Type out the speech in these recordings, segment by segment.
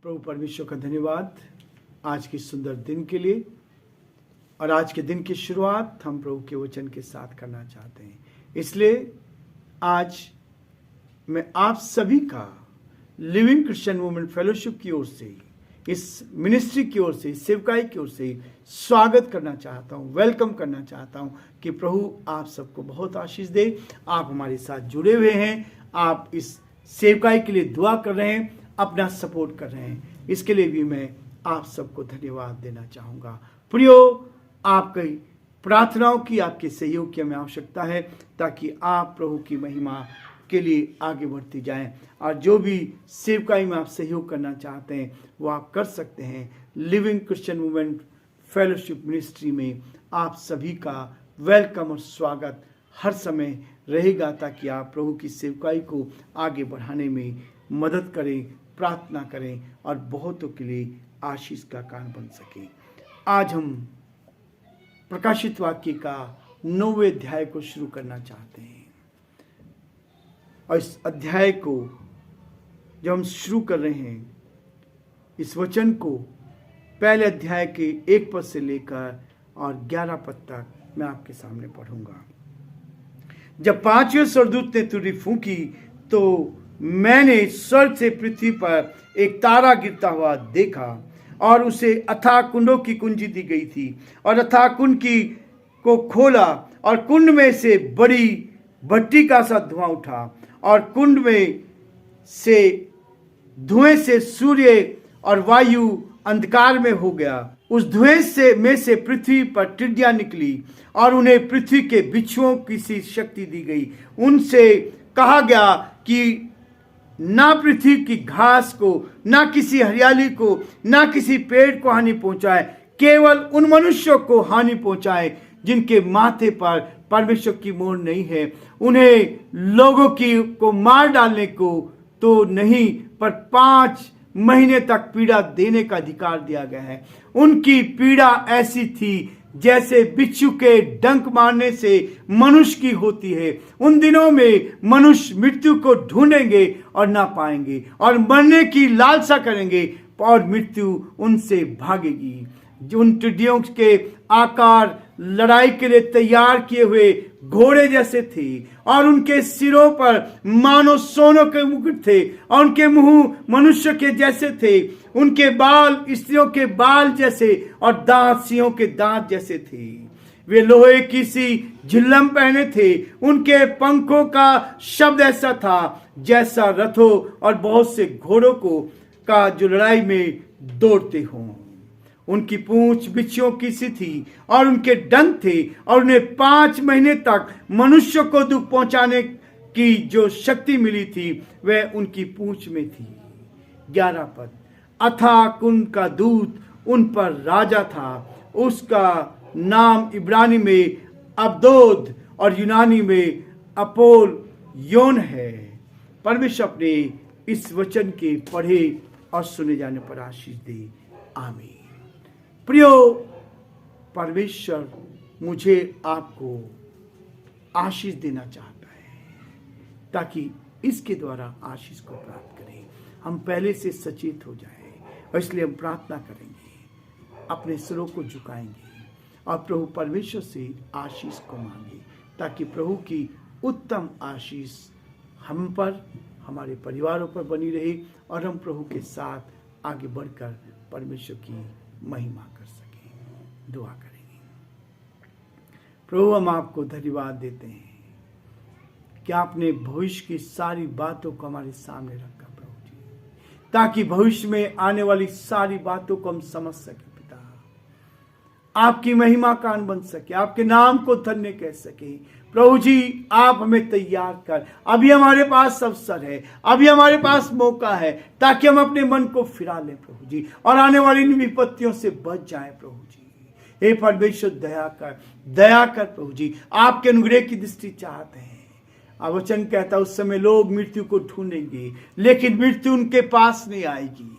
प्रभु परमेश्वर का धन्यवाद आज के सुंदर दिन के लिए। और आज के दिन की शुरुआत हम प्रभु के वचन के साथ करना चाहते हैं। इसलिए आज मैं आप सभी का लिविंग क्रिश्चियन मूवमेंट फेलोशिप की ओर से, इस मिनिस्ट्री की ओर से, इस सेवकाई की ओर से स्वागत करना चाहता हूं, वेलकम करना चाहता हूं कि प्रभु आप सबको बहुत आशीष दे। आप हमारे साथ जुड़े हुए हैं, आप इस सेवकाई के लिए दुआ कर रहे हैं, अपना सपोर्ट कर रहे हैं, इसके लिए भी मैं आप सबको धन्यवाद देना चाहूँगा। प्रियो, आपकी प्रार्थनाओं की, आपके सहयोग की हमें आवश्यकता है ताकि आप प्रभु की महिमा के लिए आगे बढ़ती जाएं। और जो भी सेवकाई में आप सहयोग करना चाहते हैं वो आप कर सकते हैं। Living Christian movement fellowship ministry में आप सभी का वेलकम और स्वागत हर समय रहेगा ताकि आप प्रभु की सेवकाई को आगे बढ़ाने में मदद करें, प्रार्थना करें और बहुतों के लिए आशीष का कारण बन सके। आज हम प्रकाशित वाक्य का 9वें अध्याय को शुरू करना चाहते हैं। और इस अध्याय को जब हम शुरू कर रहे हैं, इस वचन को पहले अध्याय के 1 पद से लेकर और 11 पद तक मैं आपके सामने पढ़ूंगा। जब 5वें स्वर्गदूत ने तुरही फूंकी तो मैंने स्वर्ग से पृथ्वी पर एक तारा गिरता हुआ देखा और उसे अथाह कुंडों की कुंजी दी गई थी। और अथाह कुंड की को खोला और कुंड में से बड़ी भट्टी का सा धुआं उठा और कुंड में से धुएं से सूर्य और वायु अंधकार में हो गया। उस धुएं में से पृथ्वी पर टिड्डियां निकली और उन्हें पृथ्वी के बिच्छुओं की सी शक्ति दी गई। उनसे कहा गया कि ना पृथ्वी की घास को, ना किसी हरियाली को, ना किसी पेड़ को हानि पहुंचाए, केवल उन मनुष्यों को हानि पहुंचाए जिनके माथे पर परमेश्वर की मोहर नहीं है। उन्हें लोगों को मार डालने को तो नहीं, पर 5 महीने तक पीड़ा देने का अधिकार दिया गया है। उनकी पीड़ा ऐसी थी जैसे बिच्छू के डंक मारने से मनुष्य की होती है। उन दिनों में मनुष्य मृत्यु को ढूंढेंगे और ना पाएंगे और मरने की लालसा करेंगे और मृत्यु उनसे भागेगी। उन टिड्डियों के आकार लड़ाई के लिए तैयार किए हुए घोड़े जैसे थे और उनके सिरों पर मानो सोनों के मुकुट थे और उनके मुंह मनुष्य के जैसे थे। उनके बाल स्त्रियों के बाल जैसे और दांत सिंहों के दांत जैसे थे। वे लोहे की सी झिल्लम पहने थे। उनके पंखों का शब्द ऐसा था जैसा रथों और बहुत से घोड़ों का जो लड़ाई में दौड़ते हों। उनकी पूंछ बिच्छुओं की सी थी और उनके दंत थे और उन्हें 5 महीने तक मनुष्य को दुख पहुंचाने की जो शक्ति मिली थी वह उनकी पूंछ में थी। 11 पद। अथाह कुंड का दूत उन पर राजा था। उसका नाम इब्रानी में अबदोद और यूनानी में अपोल योन है। परमेश्वर अपने इस वचन के पढ़े और सुने जाने पर आशीष दे। आमीन। प्रियो, परमेश्वर मुझे आपको आशीष देना चाहता है ताकि इसके द्वारा आशीष को प्राप्त करें। हम पहले से सचेत हो जाएं और इसलिए हम प्रार्थना करेंगे, अपने सिरों को झुकाएंगे और प्रभु परमेश्वर से आशीष को मांगे ताकि प्रभु की उत्तम आशीष हम पर, हमारे परिवारों पर बनी रहे और हम प्रभु के साथ आगे बढ़कर परमेश्वर की महिमा कर सके। दुआ करेंगे। प्रभु, हम आपको धन्यवाद देते हैं कि आपने भविष्य की सारी बातों को हमारे सामने रखा प्रभु जी, ताकि भविष्य में आने वाली सारी बातों को हम समझ सके। पिता, आपकी महिमा का कान बन सके, आपके नाम को धन्य कह सके। प्रभु जी, आप हमें तैयार कर। अभी हमारे पास अवसर है, अभी हमारे पास मौका है ताकि हम अपने मन को फिरा लें प्रभु जी और आने वाली विपत्तियों से बच जाएं प्रभु जी। हे परमेश्वर, दया कर प्रभु जी। आपके अनुग्रह की दृष्टि चाहते हैं। वचन कहता उस समय लोग मृत्यु को ढूंढेंगे लेकिन मृत्यु उनके पास नहीं आएगी।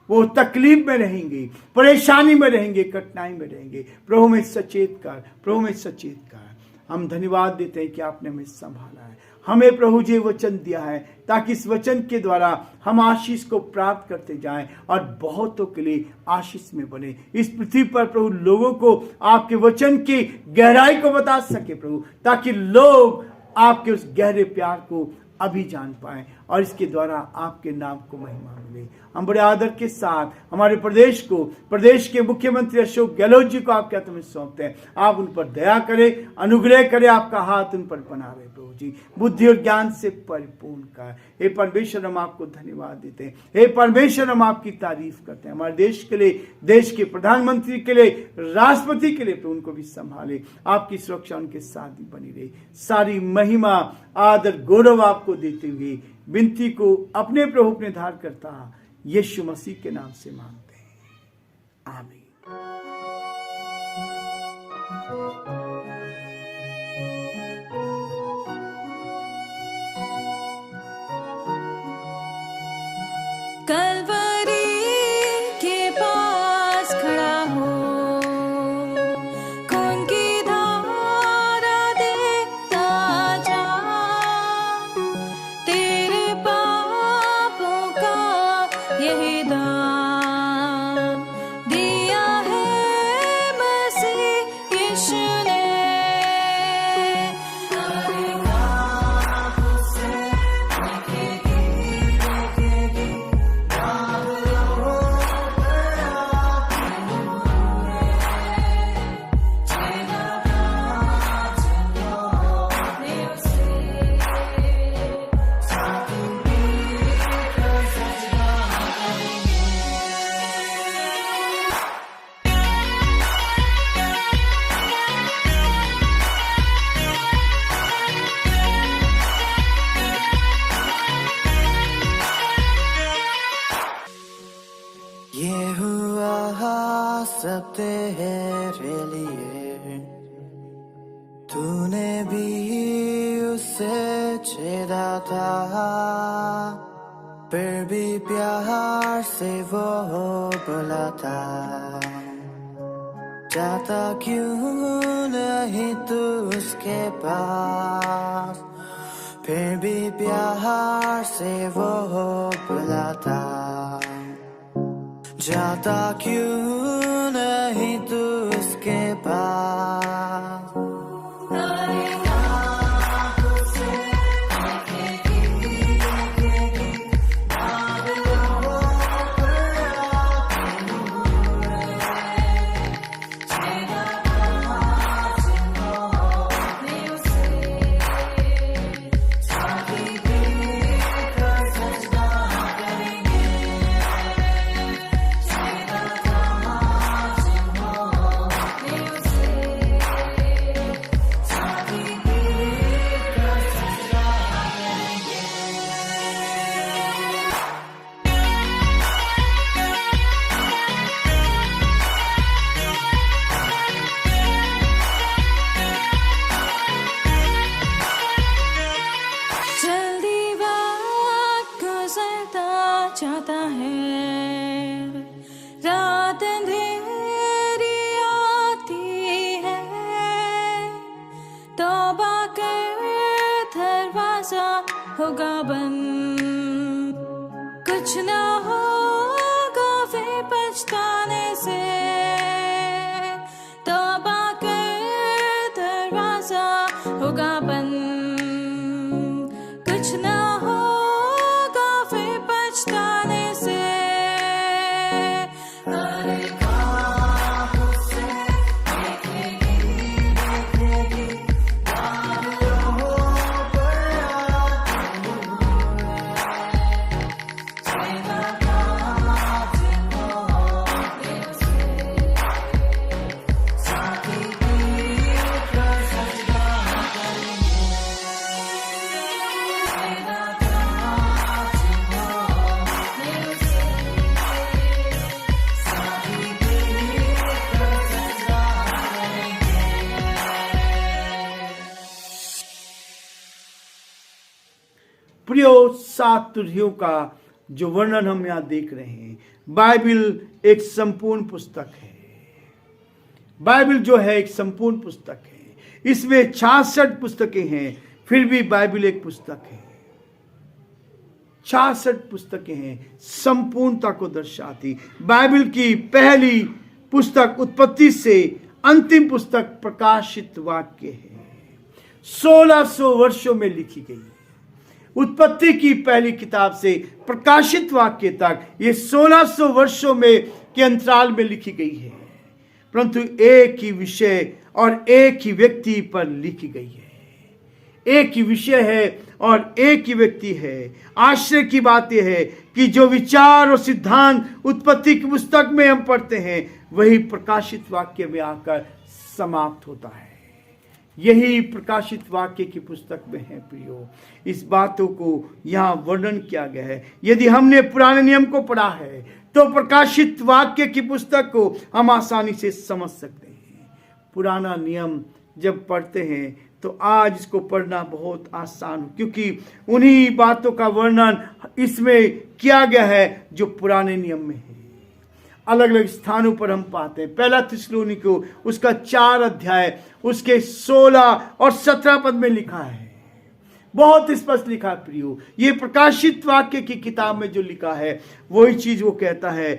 वो तकलीफ में रहेंगे, परेशानी में रहेंगे, कठिनाई में रहेंगे। प्रभु में सचेत कर, प्रभु में सचेत कर। हम धन्यवाद देते हैं कि आपने हमें संभाला है हमें प्रभु जी वचन दिया है ताकि इस वचन के द्वारा हम आशीष को प्राप्त करते जाएं और बहुतों के लिए आशीष में बने। इस पृथ्वी पर प्रभु लोगों को आपके वचन की गहराई को बता सके प्रभु, ताकि लोग आपके उस गहरे प्यार को अभी जान पाए और इसके द्वारा आपके नाम को महिमा मिले। हम बड़े आदर के साथ हमारे प्रदेश के मुख्यमंत्री अशोक गहलोत जी को आपके हाथ में सौंपते हैं। आप उन पर दया करें, अनुग्रह करें, आपका हाथ उन पर बना रहे प्रभु जी, बुद्धि और ज्ञान से परिपूर्ण कर। हे परमेश्वर, हम आपको धन्यवाद देते हैं। हे परमेश्वर, हम आपकी तारीफ करते हैं। हमारे देश के लिए, देश के प्रधानमंत्री के लिए, राष्ट्रपति के लिए उनको भी संभाले, आपकी सुरक्षा उनके साथ ही बनी रही। सारी महिमा, आदर, गौरव आपको देते हुए विनती को अपने प्रभु अपने धार करता यीशु मसीह के नाम से मांगते हैं, आमीन। कलवरी के पास खड़ा हो, खून की धारा देखता जा, तेरे पापों का यही दाम दिया है मसीह यीशु ने। ये हुआ सब तेरे लिए, तूने भी उसे छेड़ा था, फिर भी प्यार से वो बुलाता। जाता क्यों नहीं तू उसके पास, फिर भी प्यार से वो बुलाता। जाता क्यों नहीं तू उसके पास। जाता है, रात अंधेरी आती है, तौबा कर दरवाजा होगा बंद, कुछ ना होगा वे पछताने से। तौबा कर दरवाजा होगा बंद, कुछ ना प्रियो, 7 तुरहियों का जो वर्णन हम यहाँ देख रहे हैं, बाइबल एक संपूर्ण पुस्तक है। बाइबल जो है एक संपूर्ण पुस्तक है। इसमें 66 पुस्तकें हैं फिर भी बाइबल एक पुस्तक है। 66 पुस्तकें हैं, संपूर्णता को दर्शाती। बाइबल की पहली पुस्तक उत्पत्ति से अंतिम पुस्तक प्रकाशित वाक्य है। 1600 वर्षों में लिखी गई है। उत्पत्ति की पहली किताब से प्रकाशित वाक्य तक ये 1600 वर्षों में के अंतराल में लिखी गई है, परंतु एक ही विषय और एक ही व्यक्ति पर लिखी गई है। एक ही विषय है और एक ही व्यक्ति है। आश्चर्य की बात यह है कि जो विचार और सिद्धांत उत्पत्ति की पुस्तक में हम पढ़ते हैं वही प्रकाशित वाक्य में आकर समाप्त होता है। यही प्रकाशित वाक्य की पुस्तक में है प्रियो। इस बातों को यहाँ वर्णन किया गया है। यदि हमने पुराने नियम को पढ़ा है तो प्रकाशित वाक्य की पुस्तक को हम आसानी से समझ सकते हैं। पुराना नियम जब पढ़ते हैं तो आज इसको पढ़ना बहुत आसान हो, क्योंकि उन्हीं बातों का वर्णन इसमें किया गया है जो पुराने नियम में है। अलग अलग स्थानों पर हम पाते हैं। पहला थिस्सलुनीके उसका 4 अध्याय उसके 16 और 17 पद में लिखा है, बहुत स्पष्ट लिखा है प्रियो। ये प्रकाशित वाक्य की किताब में जो लिखा है वही चीज वो कहता है।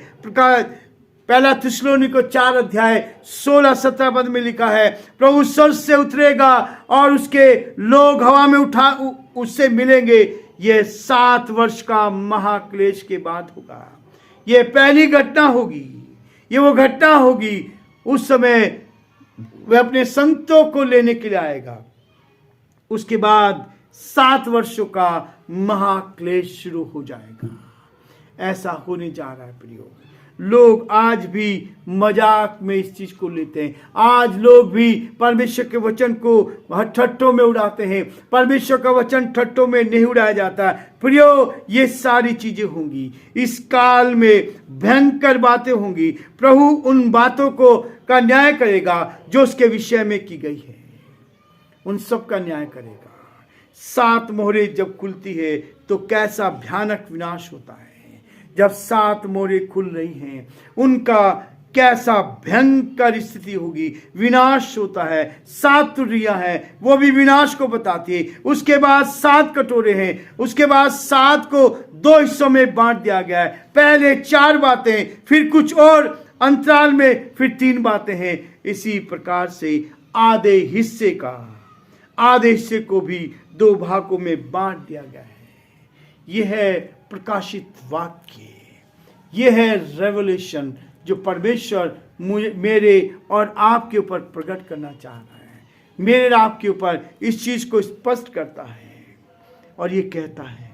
पहला थिस्सलुनीके 4 अध्याय 16-17 पद में लिखा है, प्रभु स्वर्ग से उतरेगा और उसके लोग हवा में उससे मिलेंगे। यह 7 वर्ष का महाक्लेश के बाद होगा। यह पहली घटना होगी। ये वो घटना होगी। उस समय वह अपने संतों को लेने के लिए आएगा। उसके बाद 7 वर्षों का महाक्लेश शुरू हो जाएगा। ऐसा होने जा रहा है प्रियो। लोग आज भी मजाक में इस चीज को लेते हैं। आज लोग भी परमेश्वर के वचन को ठट्ठों में उड़ाते हैं। परमेश्वर का वचन ठट्ठों में नहीं उड़ाया जाता। प्रियो, ये सारी चीजें होंगी। इस काल में भयंकर बातें होंगी। प्रभु उन बातों को का न्याय करेगा जो उसके विषय में की गई है। उन सब का न्याय करेगा। 7 मोहरें जब खुलती है तो कैसा भयानक विनाश होता है। जब 7 मोहरें खुल रही हैं उनका कैसा भयंकर स्थिति होगी। विनाश होता है। 7 तुरहियां हैं, वो भी विनाश को बताती है। उसके बाद 7 कटोरे हैं। उसके बाद 7 को 2 हिस्सों में बांट दिया गया है। पहले 4 बातें, फिर कुछ और अंतराल में फिर 3 बातें हैं। इसी प्रकार से आधे हिस्से को भी 2 भागों में बांट दिया गया है। यह है प्रकाशित वाक्य। यह है रेवलेशन जो परमेश्वर मेरे और आपके ऊपर प्रकट करना चाह रहा है। मेरे और आपके ऊपर इस चीज को स्पष्ट करता है और ये कहता है,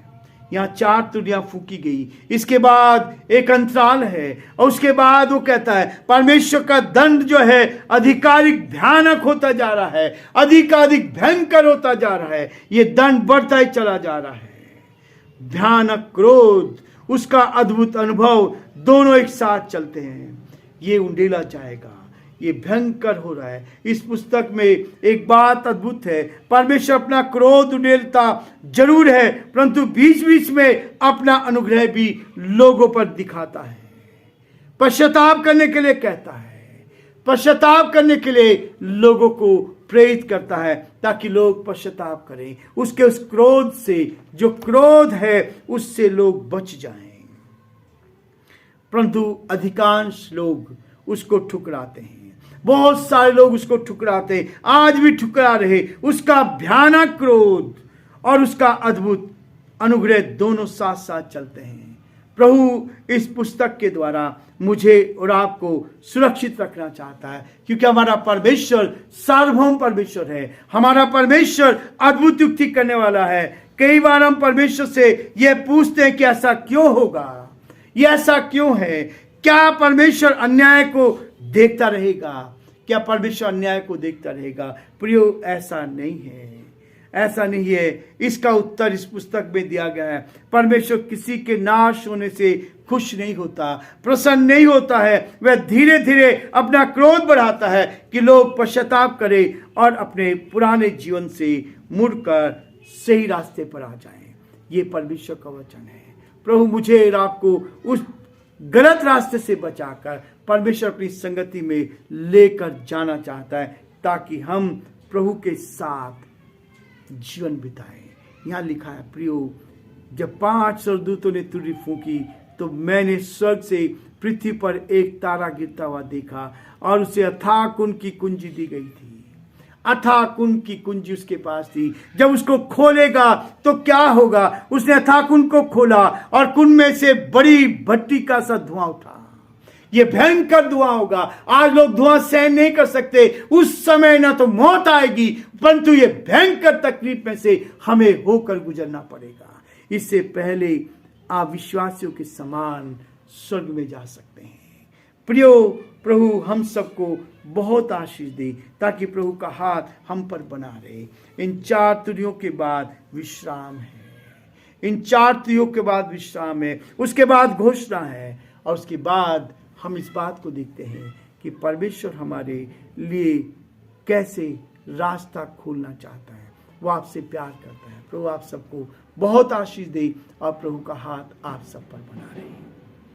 यहाँ 4 तुरहियां फूकी गई। इसके बाद एक अंतराल है और उसके बाद वो कहता है परमेश्वर का दंड जो है अधिकारिक भयानक होता जा रहा है, अधिकाधिक भयंकर होता जा रहा है। ये दंड बढ़ता ही चला जा रहा है। भयानक क्रोध, उसका अद्भुत अनुभव, दोनों एक साथ चलते हैं। ये उंडेला जाएगा। ये भयंकर हो रहा है। इस पुस्तक में एक बात अद्भुत है। परमेश्वर अपना क्रोध उंडेलता जरूर है, परंतु बीच बीच में अपना अनुग्रह भी लोगों पर दिखाता है। पश्चाताप करने के लिए कहता है, पश्चाताप करने के लिए लोगों को प्रेरित करता है ताकि लोग पश्चाताप करें। उसके उस क्रोध से, जो क्रोध है, उससे लोग बच जाएं। परंतु अधिकांश लोग उसको ठुकराते हैं। बहुत सारे लोग उसको ठुकराते हैं, आज भी ठुकरा रहे। उसका भयानक क्रोध और उसका अद्भुत अनुग्रह दोनों साथ साथ चलते हैं। प्रभु इस पुस्तक के द्वारा मुझे और आपको सुरक्षित रखना चाहता है, क्योंकि हमारा परमेश्वर सार्वभौम परमेश्वर है। हमारा परमेश्वर अद्भुत युक्ति करने वाला है। कई बार हम परमेश्वर से यह पूछते हैं कि ऐसा क्यों होगा, ये ऐसा क्यों है। क्या परमेश्वर अन्याय को देखता रहेगा? क्या परमेश्वर अन्याय को देखता रहेगा? प्रियो, ऐसा नहीं है, ऐसा नहीं है। इसका उत्तर इस पुस्तक में दिया गया है। परमेश्वर किसी के नाश होने से खुश नहीं होता, प्रसन्न नहीं होता है। वह धीरे धीरे अपना क्रोध बढ़ाता है कि लोग पश्चाताप करें और अपने पुराने जीवन से मुड़कर सही रास्ते पर आ जाएं। ये परमेश्वर का वचन है। प्रभु मुझे और आपको उस गलत रास्ते से बचाकर परमेश्वर अपनी संगति में लेकर जाना चाहता है, ताकि हम प्रभु के साथ जीवन बिताएं। यहाँ लिखा है प्रियो, जब 5 स्वर्गदूतों ने तुरही फूंकी तो मैंने स्वर्ग से पृथ्वी पर एक तारा गिरता हुआ देखा और उसे अथाह कुंड की कुंजी दी गई थी। अथाह कुंड की कुंजी उसके पास थी। जब उसको खोलेगा तो क्या होगा? उसने अथाह कुंड को खोला और कुंड में से बड़ी भट्टी का सा धुआं उठा। ये भयंकर धुआं होगा। आज लोग धुआं सहन नहीं कर सकते। उस समय ना तो मौत आएगी, परंतु ये भयंकर तकलीफ में से हमें होकर गुजरना पड़ेगा। इससे पहले आप विश्वासियों के समान स्वर्ग में जा सकते हैं। प्रियो, प्रभु हम सबको बहुत आशीष दे ताकि प्रभु का हाथ हम पर बना रहे। इन 4 तुरियों के बाद विश्राम है। इन 4 तुरियों के बाद विश्राम है। उसके बाद घोषणा है और उसके बाद हम इस बात को देखते हैं कि परमेश्वर हमारे लिए कैसे रास्ता खोलना चाहता है। वो आपसे प्यार करता है। प्रभु आप सबको बहुत आशीष दे और प्रभु का हाथ आप सब पर बना रहे।